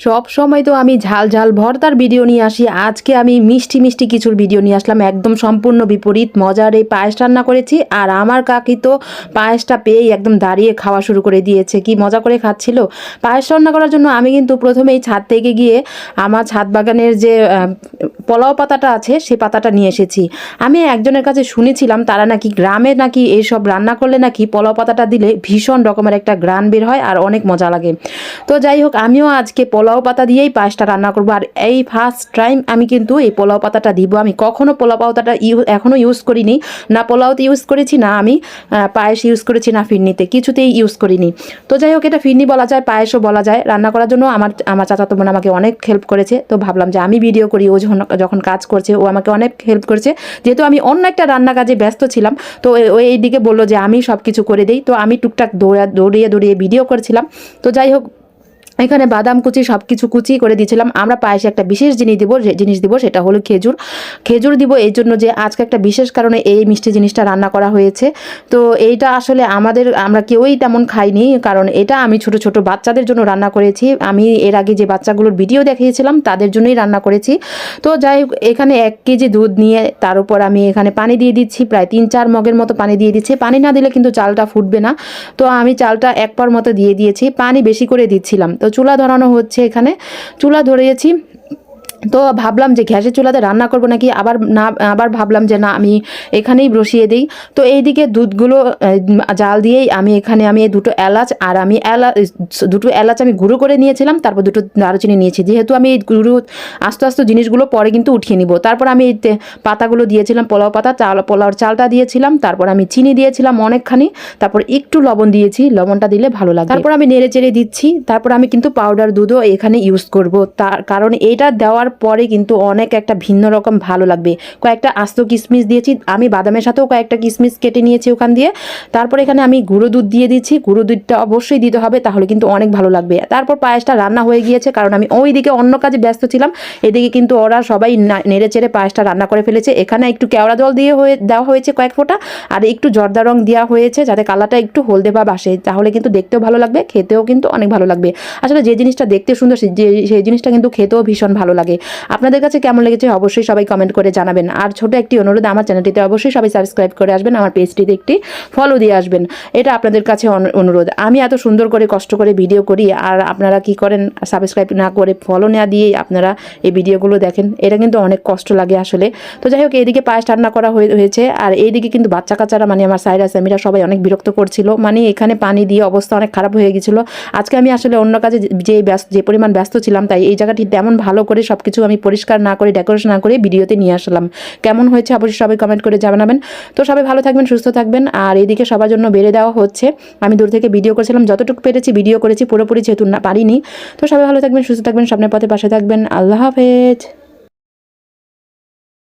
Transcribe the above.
সব সময় তো আমি ঝাল ঝাল ভর্তার ভিডিও নিয়ে আসি, আজকে আমি মিষ্টি মিষ্টি কিছুর ভিডিও নিয়ে আসলাম। একদম সম্পূর্ণ বিপরীত। মজার এই পায়েস রান্না করেছি, আর আমার কাকি তো পায়েসটা পেয়েই একদম দাঁড়িয়ে খাওয়া শুরু করে দিয়েছে। কি মজা করে খাচ্ছিল। পায়েস রান্না করার জন্য আমি কিন্তু প্রথমেই ছাদ থেকে গিয়ে আমার ছাদ বাগানের যে পোলাও পাতাটা আছে সেই পাতাটা নিয়ে এসেছি। আমি একজনের কাছে শুনেছিলাম তারা নাকি গ্রামে নাকি এইসব রান্না করলে নাকি পোলাও পাতাটা দিলে ভীষণ রকমের একটা ঘ্রাণ বের হয় আর অনেক মজা লাগে। তো যাই হোক, আমিও আজকে পোলাও পাতা দিয়েই পায়েসটা রান্না করবো। আর এই ফার্স্ট টাইম আমি কিন্তু এই পোলাও পাতাটা দিব। আমি কখনো পোলাও পাতাটা এখনও ইউজ করিনি, না পোলাওতে ইউজ করেছি, না আমি পায়েস ইউজ করেছি, না ফিরনিতে, কিছুতেই ইউজ করিনি। তো যাই হোক, এটা ফিরনি বলা যায়, পায়েসও বলা যায়। রান্না করার জন্য আমার চাচাতো বোন আমাকে অনেক হেল্প করেছে। তো ভাবলাম যে আমি ভিডিও করি, ও যখন কাজ করছে ও আমাকে অনেক হেল্প করেছে। যেহেতু আমি অন্য একটা রান্না কাজে ব্যস্ত ছিলাম, তো ও এইদিকে বললো যে আমি সব কিছু করে দিই। তো আমি টুকটাক দৌড়িয়ে ভিডিও করেছিলাম। তো যাই হোক, এখানে বাদাম কুচি সব কিছু কুচি করে দিয়েছিলাম। আমরা পায়েসে একটা বিশেষ জিনিস দিব, সেটা হলো খেজুর দিব। এই জন্য যে আজকে একটা বিশেষ কারণে এই মিষ্টি জিনিসটা রান্না করা হয়েছে। তো এইটা আসলে আমরা কেউই তেমন খাইনি, কারণ এটা আমি ছোট ছোট বাচ্চাদের জন্য রান্না করেছি। আমি এর আগে যে বাচ্চাগুলোর ভিডিও দেখিয়েছিলাম তাদের জন্যই রান্না করেছি। তো যাই হোক, এখানে 1 কেজি দুধ নিয়ে তার উপর আমি এখানে পানি দিয়ে দিচ্ছি, প্রায় 3-4 মগের মতো পানি দিয়ে দিচ্ছি। পানি না দিলে কিন্তু চালটা ফুটবে না। তো আমি চালটা 1 পর মতো দিয়ে দিয়েছি, পানি বেশি করে দিচ্ছিলাম। তো চুলা ধরানো হচ্ছে, এখানে চুলা ধরিয়েছি। তো ভাবলাম যে গ্যাসের চুলাতে রান্না করব নাকি, আবার ভাবলাম যে না, আমি এখানেই বসিয়ে দিই। তো এইদিকে দুধগুলো জাল দিয়েই আমি দুটো এলাচ আর দুটো এলাচ আমি গুঁড়ো করে নিয়েছিলাম, তারপর দুটো দারুচিনি নিয়েছি। যেহেতু আমি এই গুঁড়ো আস্তে আস্তে জিনিসগুলো পরে কিন্তু উঠিয়ে নিব। তারপর আমি এই পাতাগুলো দিয়েছিলাম, পোলাও পাতা, পোলাওর চালটা দিয়েছিলাম, তারপর আমি চিনি দিয়েছিলাম অনেকখানি, তারপর একটু লবণ দিয়েছি, লবণটা দিলে ভালো লাগে। তারপর আমি নেড়ে চেড়ে দিচ্ছি। তারপর আমি কিন্তু পাউডার দুধও এখানে ইউজ করব, তার কারণ এটা দেওয়ার পরে কিন্তু অনেক একটা ভিন্ন রকম ভালো লাগবে। কয়েকটা আস্ত কিশমিশ দিয়েছি, আমি বাদামের সাথেও কয়েকটা কিশমিশ কেটে নিয়েছি ওখান দিয়ে। তারপর এখানে আমি গুঁড়ো দুধ দিয়ে দিচ্ছি। গুঁড়ো দুধটা অবশ্যই দিতে হবে, তাহলে কিন্তু অনেক ভালো লাগবে। তারপর পায়েসটা রান্না হয়ে গিয়েছে, কারণ আমি ওইদিকে অন্য কাজে ব্যস্ত ছিলাম। এদিকে কিন্তু ওরা সবাই নেড়ে চেড়ে পায়েসটা রান্না করে ফেলেছে। এখানে একটু কেওড়া জল দেওয়া হয়েছে কয়েক ফোঁটা, আর একটু জর্দা রং দেওয়া হয়েছে যাতে কালারটা একটু হলদে ভাব আসে, তাহলে কিন্তু দেখতেও ভালো লাগবে, খেতেও কিন্তু অনেক ভালো লাগবে। আসলে যে জিনিসটা দেখতে সুন্দর সেই জিনিসটা কিন্তু খেতেও ভীষণ ভালো লাগে। আপনাদের কাছে কেমন লেগেছে অবশ্যই সবাই কমেন্ট করে জানাবেন। আর ছোট একটি অনুরোধ, আমার চ্যানেলটিতে অবশ্যই সবাই সাবস্ক্রাইব করে আসবেন, আমার পেজটিতে একটি ফলো দিয়ে আসবেন, এটা আপনাদের কাছে অনুরোধ। আমি এত সুন্দর করে কষ্ট করে ভিডিও করি, আর আপনারা কি করেন, সাবস্ক্রাইব না করে ফলো না দিয়েই আপনারা এই ভিডিওগুলো দেখেন, এটা কিন্তু অনেক কষ্ট লাগে আসলে। তো যাই হোক, এইদিকে পায়েস রান্না করা হয়েছে, আর এইদিকে কিন্তু বাচ্চা কাচ্চারা মানে আমার সাইরা স্যামিরা সবাই অনেক বিরক্ত করছিল, মানে এখানে পানি দিয়ে অবস্থা অনেক খারাপ হয়ে গেছিলো। আজকে আমি আসলে অন্য কাজে যে পরিমাণ ব্যস্ত ছিলাম, তাই এই জায়গাটি তেমন ভালো করে সব কিছু আমি পরিষ্কার না করে, ডেকোরেশন না করে ভিডিওতে নিয়ে আসলাম। কেমন হয়েছে অবশ্যই সবাই কমেন্ট করে জানাবেন। তো সবাই ভালো থাকবেন, সুস্থ থাকবেন। আর এদিকে সবার জন্য বেড়ে দেওয়া হচ্ছে, আমি দূর থেকে ভিডিও করেছিলাম, যতটুকু পেরেছি ভিডিও করেছি, পুরোপুরি যেহেতু না পারিনি। তো সবাই ভালো থাকবেন, সুস্থ থাকবেন, সামনের পথে পাশে থাকবেন। আল্লাহ হাফেজ।